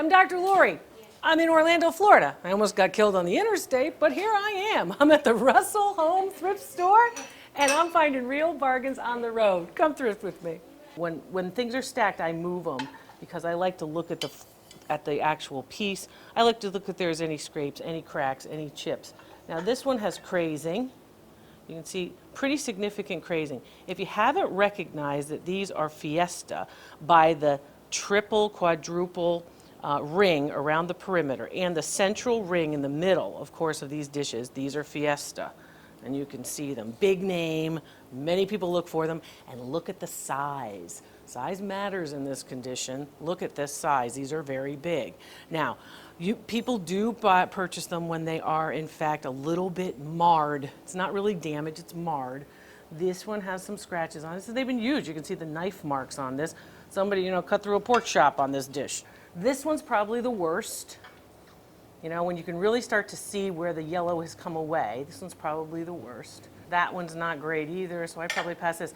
I'm Dr. Lori. I'm in Orlando, Florida. I almost got killed on the interstate, but here I am. I'm at the Russell Home Thrift Store, and I'm finding real bargains on the road. Come thrift with me. When things are stacked, I move them because I like to look at the actual piece. I like to look if there's any scrapes, any cracks, any chips. Now this one has crazing. You can see pretty significant crazing. If you haven't recognized that these are Fiesta by the triple, quadruple ring around the perimeter and the central ring in the middle, of course, of these dishes, these are Fiesta. And you can see them. Big name, many people look for them, and look at the size. Size matters in this condition. Look at this size. These are very big. Now, people do purchase them when they are, in fact, a little bit marred. It's not really damaged, it's marred. This one has some scratches on it. So they've been used. You can see the knife marks on this. Somebody, cut through a pork chop on this dish. This one's probably the worst. When you can really start to see where the yellow has come away, this one's probably the worst. That one's not great either, so I probably pass this.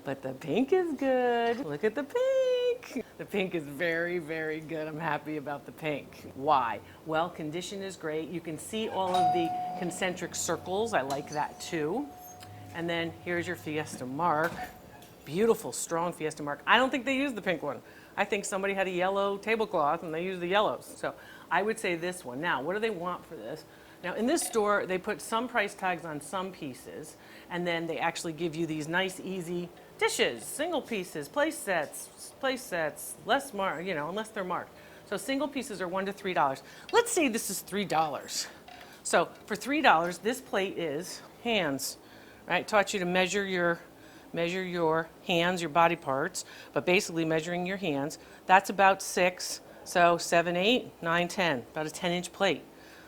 But the pink is good. Look at the pink. The pink is very, very good. I'm happy about the pink. Why? Well, condition is great. You can see all of the concentric circles. I like that too. And then here's your Fiesta mark. Beautiful, strong Fiesta mark. I don't think they used the pink one. I think somebody had a yellow tablecloth and they used the yellows. So I would say this one. Now, what do they want for this? Now, in this store, they put some price tags on some pieces, and then they actually give you these nice, easy dishes, single pieces, place sets, less marked, unless they're marked. So single pieces are $1 to $3. Let's say this is $3. So for $3, this plate is hands, right? Taught you to measure your hands, your body parts, but basically measuring your hands. That's about 6, so 7, 8, 9, 10, about a 10-inch plate.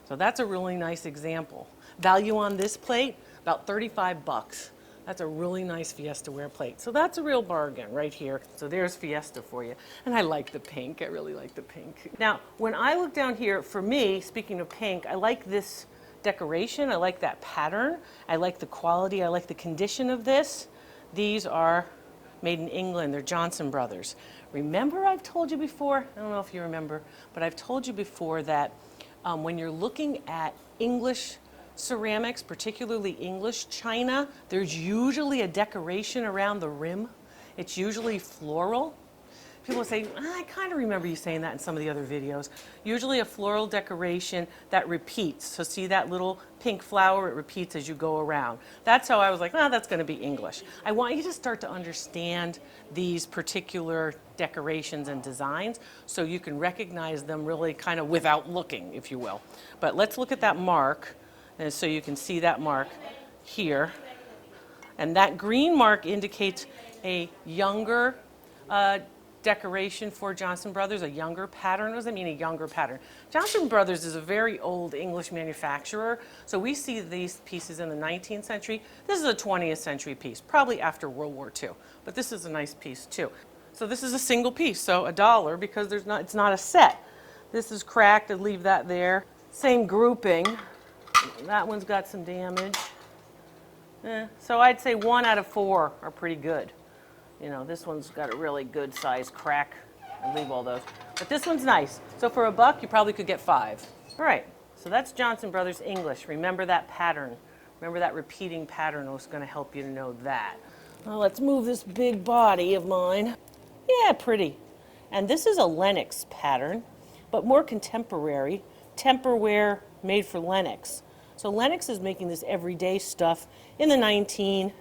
So that's a really nice example. Value on this plate, about 35 bucks. That's a really nice Fiestaware plate. So that's a real bargain right here. So there's Fiesta for you. And I like the pink, I really like the pink. Now, when I look down here, for me, speaking of pink, I like this decoration, I like that pattern, I like the quality, I like the condition of this. These are made in England, they're Johnson Brothers. Remember I've told you before, I don't know if you remember, but I've told you before that when you're looking at English ceramics, particularly English china, there's usually a decoration around the rim. It's usually floral. People say, I kind of remember you saying that in some of the other videos. Usually a floral decoration that repeats. So see that little pink flower, it repeats as you go around. That's how I was like, that's going to be English. I want you to start to understand these particular decorations and designs so you can recognize them really kind of without looking, if you will. But let's look at that mark, and so you can see that mark here. And that green mark indicates a younger decoration for Johnson Brothers, a younger pattern. What does that mean, a younger pattern? Johnson Brothers is a very old English manufacturer, so we see these pieces in the 19th century. This is a 20th century piece, probably after World War II, but this is a nice piece too. So this is a single piece, so $1 because it's not a set. This is cracked, I'd leave that there. Same grouping. That one's got some damage. So I'd say 1 out of 4 are pretty good. This one's got a really good size crack. I'll leave all those. But this one's nice. So for $1, you probably could get 5. All right, so that's Johnson Brothers English. Remember that pattern. Remember that repeating pattern was going to help you to know that. Well, let's move this big body of mine. Yeah, pretty. And this is a Lennox pattern, but more contemporary. Temperware made for Lennox. So Lennox is making this everyday stuff in the 1970s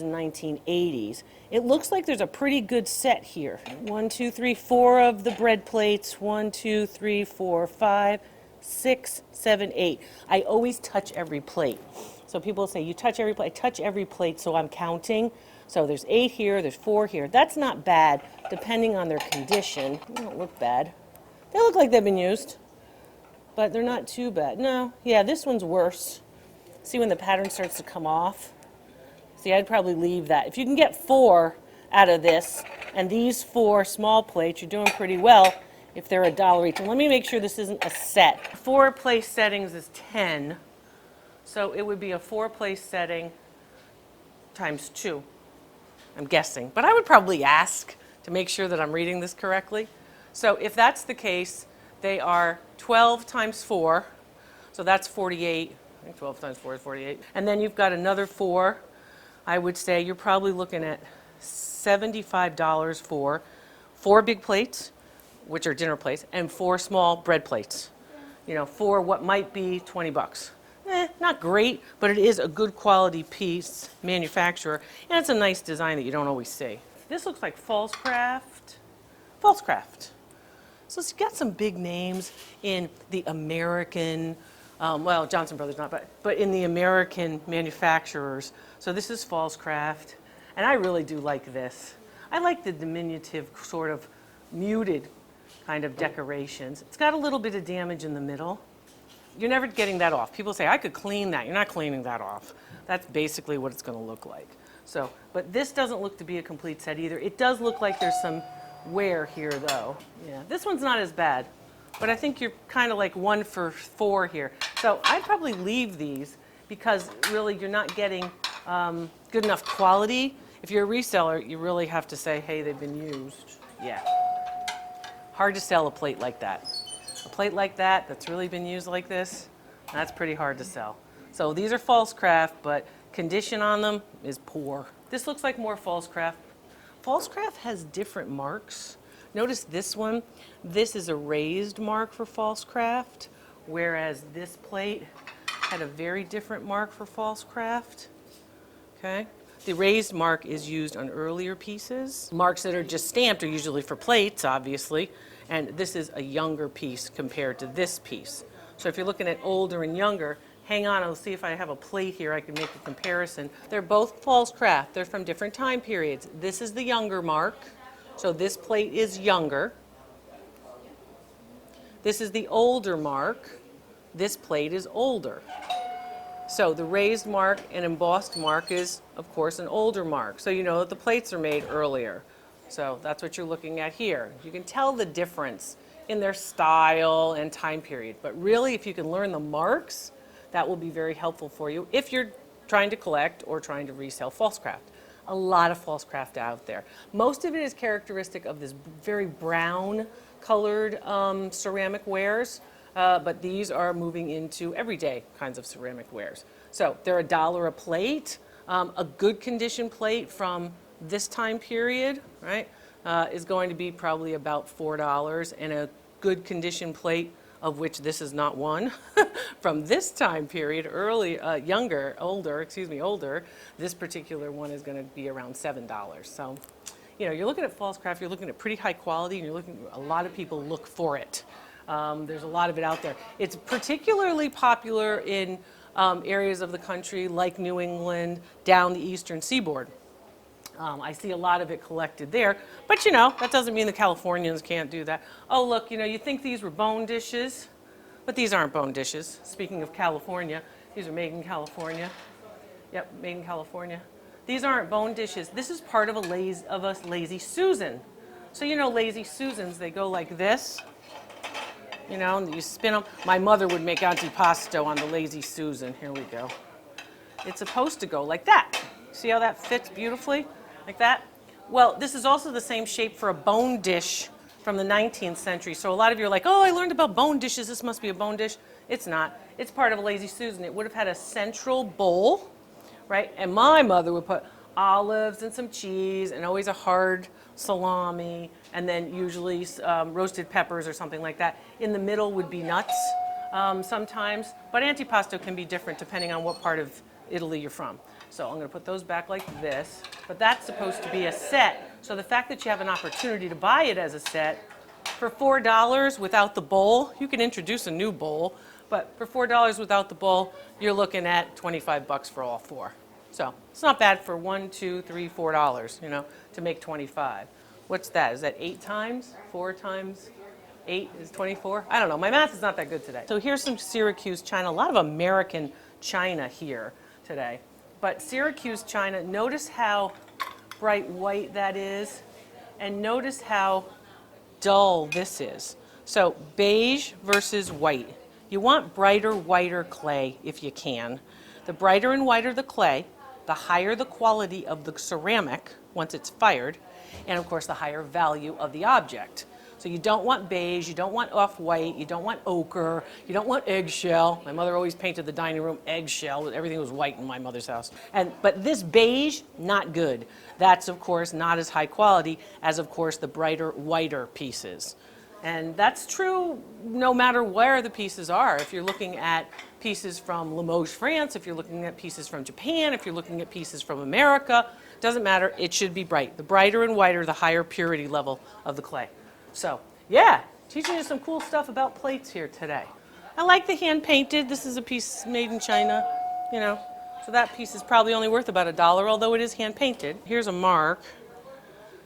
and 1980s. It looks like there's a pretty good set here. 1, 2, 3, 4 of the bread plates. 1, 2, 3, 4, 5, 6, 7, 8. I always touch every plate. So people say, you touch every plate. I touch every plate, so I'm counting. So there's 8 here, there's 4 here. That's not bad, depending on their condition. They don't look bad. They look like they've been used, but they're not too bad. No, yeah, this one's worse. See when the pattern starts to come off? See, I'd probably leave that. If you can get 4 out of this, and these 4 small plates, you're doing pretty well if they're $1 each. And let me make sure this isn't a set. 4 place settings is 10, so it would be a 4 place setting times 2, I'm guessing. But I would probably ask to make sure that I'm reading this correctly. So if that's the case, they are 12 times 4, so that's 48. I think 12 times 4 is 48. And then you've got another 4. I would say you're probably looking at $75 for 4 big plates, which are dinner plates, and 4 small bread plates. You know, for what might be 20 bucks. Not great, but it is a good quality piece, manufacturer, and it's a nice design that you don't always see. This looks like Pfaltzgraff. Pfaltzgraff. So it's got some big names in the American, well, Johnson Brothers not, but in the American manufacturers. So this is Pfaltzgraff, and I really do like this. I like the diminutive sort of muted kind of decorations. It's got a little bit of damage in the middle. You're never getting that off. People say, I could clean that. You're not cleaning that off. That's basically what it's going to look like. So, but this doesn't look to be a complete set either. It does look like there's some wear here, though. Yeah, this one's not as bad, but I think you're kind of like 1 for 4 here. So I'd probably leave these because really you're not getting good enough quality. If you're a reseller, you really have to say, hey, they've been used. Yeah. Hard to sell a plate like that. A plate like that that's really been used like this, that's pretty hard to sell. So these are Pfaltzgraff, but condition on them is poor. This looks like more Pfaltzgraff. Pfaltzgraff has different marks. Notice this one. This is a raised mark for Pfaltzgraff, whereas this plate had a very different mark for Pfaltzgraff. Okay? The raised mark is used on earlier pieces. Marks that are just stamped are usually for plates, obviously, and this is a younger piece compared to this piece. So if you're looking at older and younger, hang on, I'll see if I have a plate here I can make a comparison. They're both Pfaltzgraff. They're from different time periods. This is the younger mark, so this plate is younger. This is the older mark. This plate is older. So the raised mark and embossed mark is, of course, an older mark. So you know that the plates are made earlier. So that's what you're looking at here. You can tell the difference in their style and time period. But really, if you can learn the marks, that will be very helpful for you if you're trying to collect or trying to resell Pfaltzgraff. A lot of Pfaltzgraff out there. Most of it is characteristic of this very brown colored ceramic wares. But these are moving into everyday kinds of ceramic wares. So they're $1 a plate. A good condition plate from this time period, right, is going to be probably about $4, and a good condition plate, of which this is not one, from this time period, older, this particular one is going to be around $7. So, you know, you're looking at Pfaltzgraff, you're looking at pretty high quality, and you're looking, a lot of people look for it. There's a lot of it out there. It's particularly popular in areas of the country like New England, down the eastern seaboard. I see a lot of it collected there, but you know, that doesn't mean the Californians can't do that. Oh, look, you know, you think these were bone dishes, but these aren't bone dishes. Speaking of California, these are made in California. Yep, made in California. These aren't bone dishes. This is part of a Lazy Susan. So you know Lazy Susans, they go like this. You know, and you spin them. My mother would make antipasto on the Lazy Susan. Here we go. It's supposed to go like that. See how that fits beautifully? Like that? Well, this is also the same shape for a bone dish from the 19th century. So a lot of you are like, oh, I learned about bone dishes. This must be a bone dish. It's not. It's part of a Lazy Susan. It would have had a central bowl, right? And my mother would put olives and some cheese and always a hard salami, and then usually roasted peppers or something like that. In the middle would be nuts sometimes, but antipasto can be different depending on what part of Italy you're from. So I'm going to put those back like this, but that's supposed to be a set. So the fact that you have an opportunity to buy it as a set for $4 without the bowl, you can introduce a new bowl, but for $4 without the bowl, you're looking at 25 bucks for all 4. So it's not bad for $1, $2, $3, $4, you know, to make 25. What's that? Is that 8 times? 4 times 8 is 24? I don't know. My math is not that good today. So here's some Syracuse china. A lot of American china here today. But Syracuse china, notice how bright white that is, and notice how dull this is. So beige versus white. You want brighter, whiter clay if you can. The brighter and whiter the clay, the higher the quality of the ceramic once it's fired, and of course the higher value of the object. So you don't want beige, you don't want off-white, you don't want ochre, you don't want eggshell. My mother always painted the dining room eggshell. Everything was white in my mother's house. But this beige, not good. That's, of course, not as high quality as, of course, the brighter, whiter pieces. And that's true no matter where the pieces are. If you're looking at pieces from Limoges, France, if you're looking at pieces from Japan, if you're looking at pieces from America, doesn't matter, it should be bright. The brighter and whiter, the higher purity level of the clay. So, yeah, teaching you some cool stuff about plates here today. I like the hand painted. This is a piece made in China, you know. So that piece is probably only worth about $1, although it is hand painted. Here's a mark.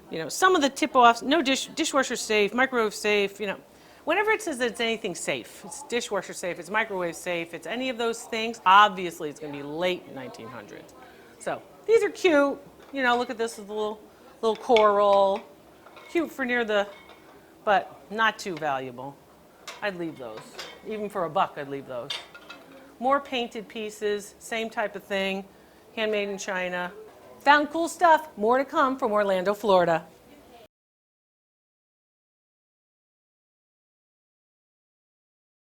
You know, some of the tip-offs, no dishwasher safe, microwave safe, you know. Whenever it says that it's anything safe, it's dishwasher safe, it's microwave safe, it's any of those things, obviously it's going to be late 1900s. So these are cute. You know, look at this with a little coral. Cute for near the, but not too valuable. I'd leave those. Even for $1, I'd leave those. More painted pieces, same type of thing, handmade in China. Found cool stuff. More to come from Orlando, Florida.